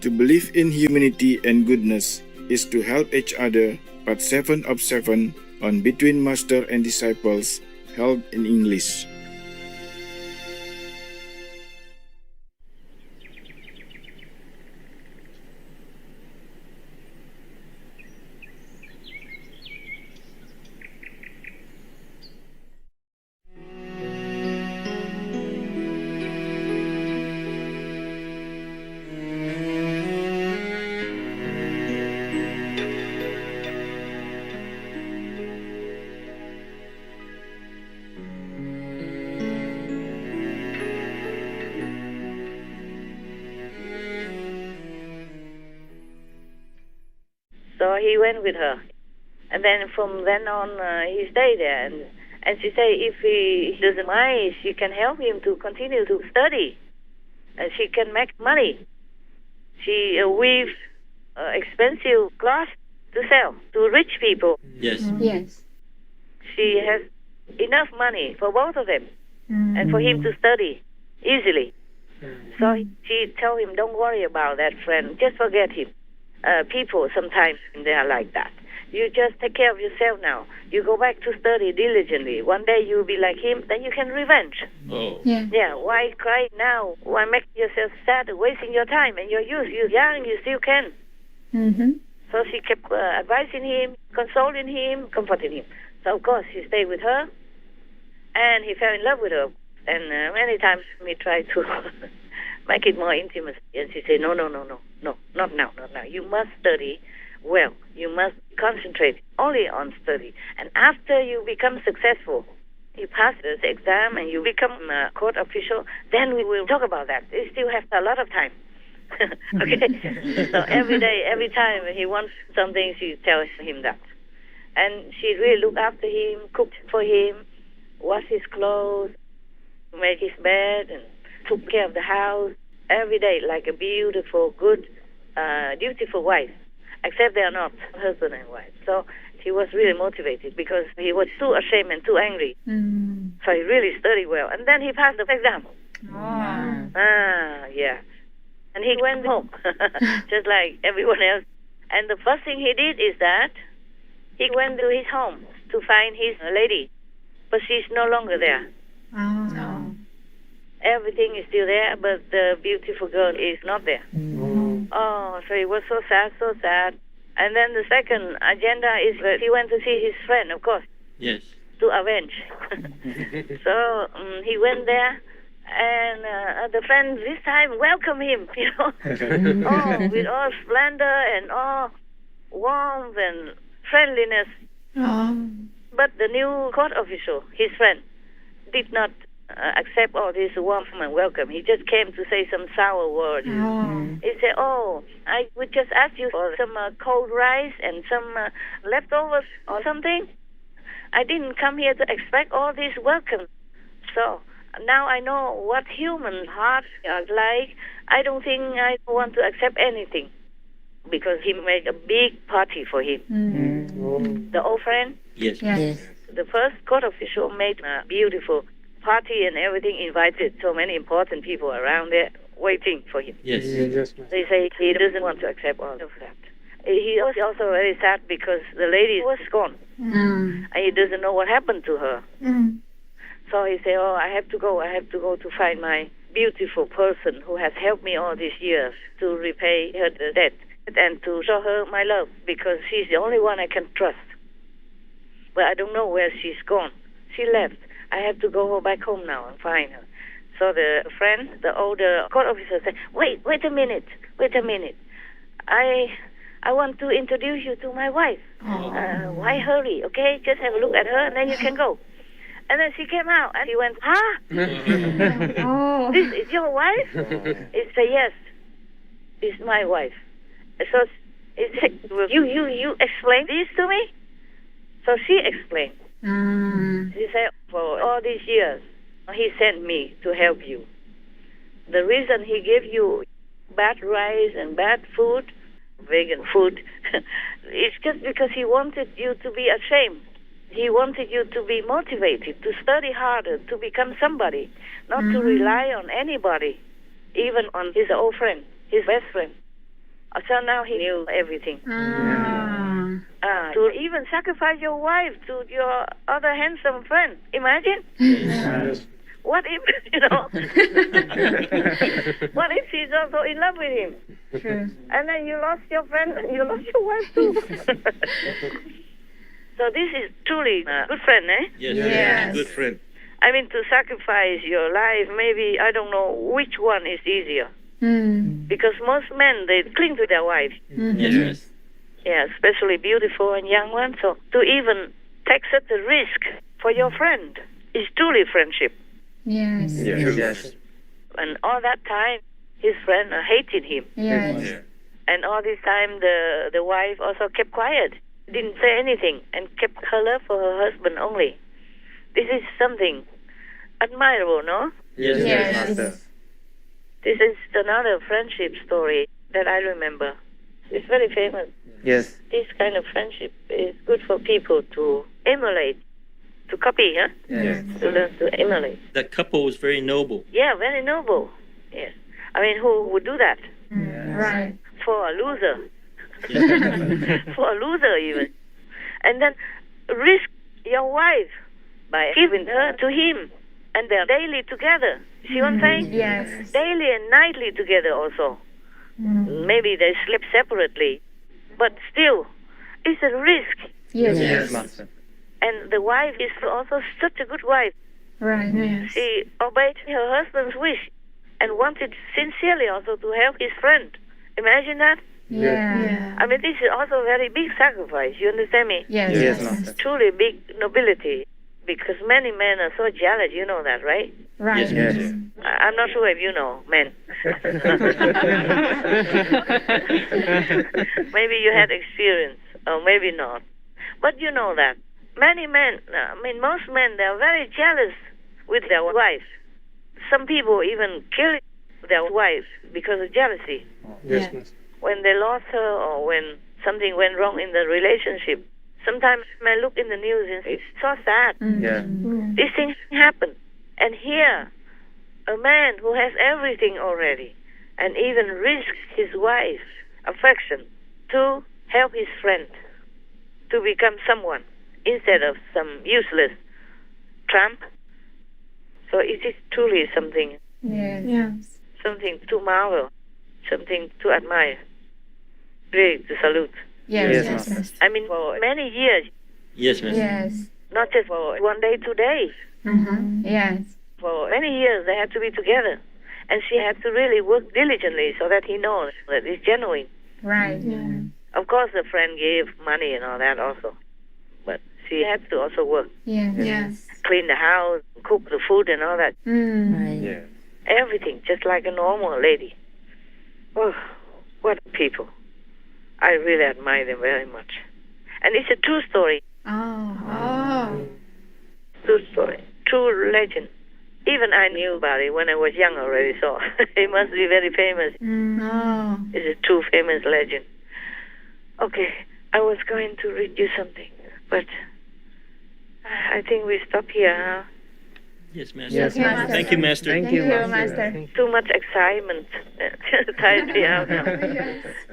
To believe in humanity and goodness is to help each other, part 7 of 7 on Between Master and Disciples, held in English. So he went with her. And then from then on, he stayed there. And she said if he doesn't mind, she can help him to continue to study. And she can make money. She weaves expensive clothes to sell to rich people. Yes. Yes. She has enough money for both of them and for him to study easily. So she told him, don't worry about that friend. Just forget him. People sometimes they are like that. You just take care of yourself now. You go back to study diligently. One day you'll be like him, then you can revenge. Oh. Yeah, why cry now? Why make yourself sad, wasting your time and your youth? You're young, you still can. Mm-hmm. So she kept advising him, consoling him, comforting him. So of course he stayed with her, and he fell in love with her. And many times we tried to make it more intimate. And she said, no, not now. You must study well. You must concentrate only on study. And after you become successful, you pass the exam and you become a court official, then we will talk about that. We still have a lot of time. Okay? So every day, every time he wants something, she tells him that. And she really looked after him, cooked for him, washed his clothes, made his bed, and took care of the house every day like a beautiful, good, dutiful wife. Except they are not husband and wife. So he was really motivated because he was too ashamed and too angry. So he really studied well. And then he passed the exam. Yeah. And he went home, just like everyone else. And the first thing he did is that he went to his home to find his lady. But she's no longer there. Everything is still there, but the beautiful girl is not there. Oh, so he was so sad. And then the second agenda is that he went to see his friend, of course. Yes. To avenge. So he went there, and the friend this time welcomed him, with all splendor and all warmth and friendliness. But the new court official, his friend, did not accept all this warmth and welcome. He just came to say some sour words. He said, I would just ask you for some cold rice and some leftovers or something. I didn't come here to expect all this welcome. So now I know what human hearts are like. I don't think I want to accept anything. Because he made a big party for him. The old friend? Yes. The first court official made a beautiful party and everything, invited so many important people around there waiting for him. Yes. They say he doesn't want to accept all of that. He was also very sad because the lady was gone. And he doesn't know what happened to her. So he said, I have to go to find my beautiful person who has helped me all these years to repay her debt and to show her my love because she's the only one I can trust. But I don't know where she's gone. She left. I have to go back home now and find her. So the friend, the older court officer said, wait a minute. I want to introduce you to my wife. Why hurry, okay? Just have a look at her and then you can go. And then she came out and he went, This is your wife? He said, yes, it's my wife. So he said, you explain this to me? So she explained. She said, for all these years, he sent me to help you. The reason he gave you bad rice and bad food, vegan food, it's just because he wanted you to be ashamed. He wanted you to be motivated, to study harder, to become somebody, not to rely on anybody, even on his old friend, his best friend. So now he knew everything. To even sacrifice your wife to your other handsome friend. Imagine. Yes. What if, what if she's also in love with him? True. And then you lost your friend and you lost your wife too. So this is truly a good friend, eh? Yes. Good friend. I mean, to sacrifice your life, maybe, I don't know which one is easier. Because most men, they cling to their wives. Yes. Yeah, especially beautiful and young ones. So to even take such a risk for your friend is truly friendship. Yes. Yes. And all that time, his friend hated him. Yes. And all this time, the wife also kept quiet, didn't say anything, and kept her love for her husband only. This is something admirable, no? Yes. Master. This is another friendship story that I remember. It's very famous. Yes. This kind of friendship is good for people to emulate, to copy, huh? Yes. To learn to emulate. That couple was very noble. Yeah, very noble. Yes. I mean, who would do that? Right. For a loser. For a loser, even. And then risk your wife by giving her to him. And they're daily together. See what I'm saying? Yes. Daily and nightly together also. Maybe they sleep separately. But still, it's a risk. Yes. Master. And the wife is also such a good wife. Right. Yes. She obeyed her husband's wish and wanted sincerely also to help his friend. Imagine that? Yeah. I mean, this is also a very big sacrifice. You understand me? Yes. Yes, Master. Truly big nobility. Because many men are so jealous. You know that, right? Right. Yes. I'm not sure if you know, men. Maybe you had experience, or maybe not. But you know that. Many men, I mean, most men, they are very jealous with their wives. Some people even kill their wives because of jealousy. Yes, Master. When they lost her or when something went wrong in the relationship. Sometimes men look in the news and it's so sad. Yeah. These things happen. And here, a man who has everything already and even risks his wife's affection to help his friend to become someone instead of some useless tramp. So it is truly something, Yes. something to marvel, something to admire, really to salute. Yes. Yes, Yes. I mean, for many years, Yes, Master. Yes. not just for 1 day, 2 days. Yes. For many years, they had to be together. And she had to really work diligently so that he knows that it's genuine. Right. Of course, the friend gave money and all that also. But she had to also work, Yes. clean the house, cook the food and all that. Yeah. Everything, just like a normal lady. Oh, what people. I really admire them very much. And it's a true story. Oh. True story. True legend. Even I knew about it when I was young already, so it must be very famous. Oh. It's a true famous legend. Okay, I was going to read you something, but I think we stop here, huh? Yes, Master. Yes, Master. Thank you, Master. Thank you, Master. Too much excitement tired me out now.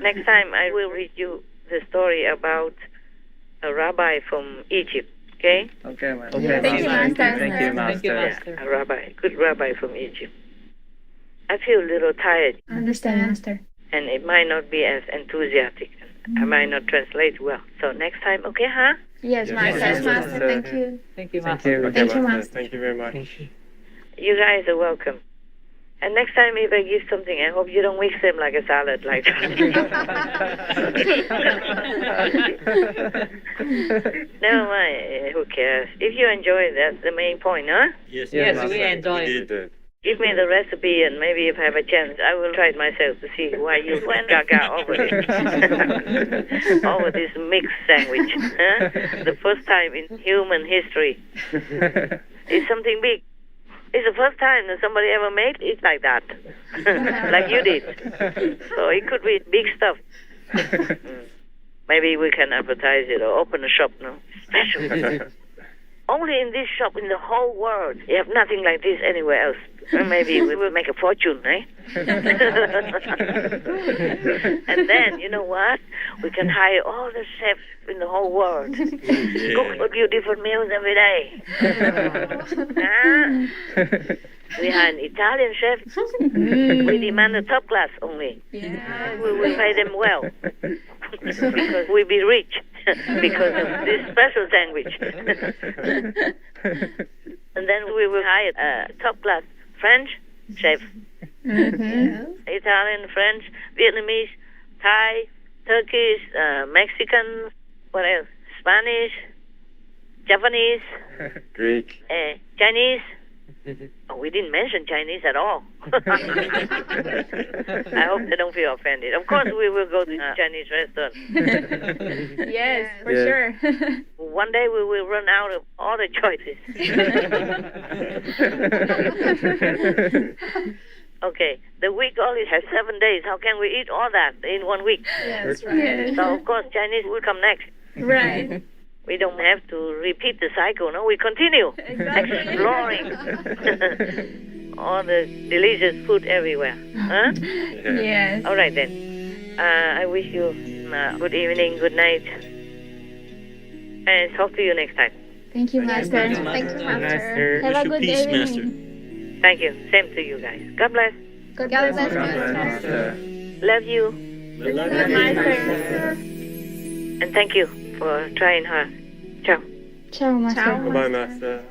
Next time I will read you the story about a rabbi from Egypt, okay? Okay, Master. Okay, Thank you, Master. Thank you, Master. Yeah, a rabbi, good rabbi from Egypt. I feel a little tired, Understand, Master. and it might not be as enthusiastic. I might not translate well. So next time, okay, huh? Yes, Master. Yes, Master. Thank you. Thank you, Master. Thank you, Master. Thank you very much. You guys are welcome. And next time if I give something, I hope you don't mix them like a salad like Never mind, who cares? If you enjoy it, that's the main point, huh? Yes, Yes, Master. we enjoy We it. did. Give me the recipe and maybe if I have a chance, I will try it myself to see why you went gaga over it. Over this mixed sandwich. Huh? The first time in human history. It's something big. It's the first time that somebody ever made it like that. Like you did. So it could be big stuff. Maybe we can advertise it or open a shop, no? Special. only in this shop in the whole world. You have nothing like this anywhere else. Well, maybe we will make a fortune, eh? And then, you know what? We can hire all the chefs in the whole world. Cook for you different meals every day. We hire an Italian chef. We demand a top class only. Yeah. We will pay them well. Because we'll be rich because of this special sandwich. And then we will hire a top class French chef. Italian, French, Vietnamese, Thai, Turkish, Mexican, what else? Spanish, Japanese, Greek. Chinese. Oh, we didn't mention Chinese at all. I hope they don't feel offended. Of course, we will go to a Chinese restaurant. Yes, for Yeah. sure. One day we will run out of all the choices. Okay, the week only has 7 days. How can we eat all that in 1 week? Yes, So, of course, Chinese will come next. Right. We don't have to repeat the cycle, no? We continue exploring all the delicious food everywhere. Huh? Yes. All right, then. I wish you good evening, good night, and talk to you next time. Thank you, Master. Thank you, Master. Have a Wish you good peace, Master. evening. Thank you. Same to you guys. God bless. God bless, Master. Love you. Love you, Master. And thank you for trying hard. Ciao. Ciao, Master. Bye, Master.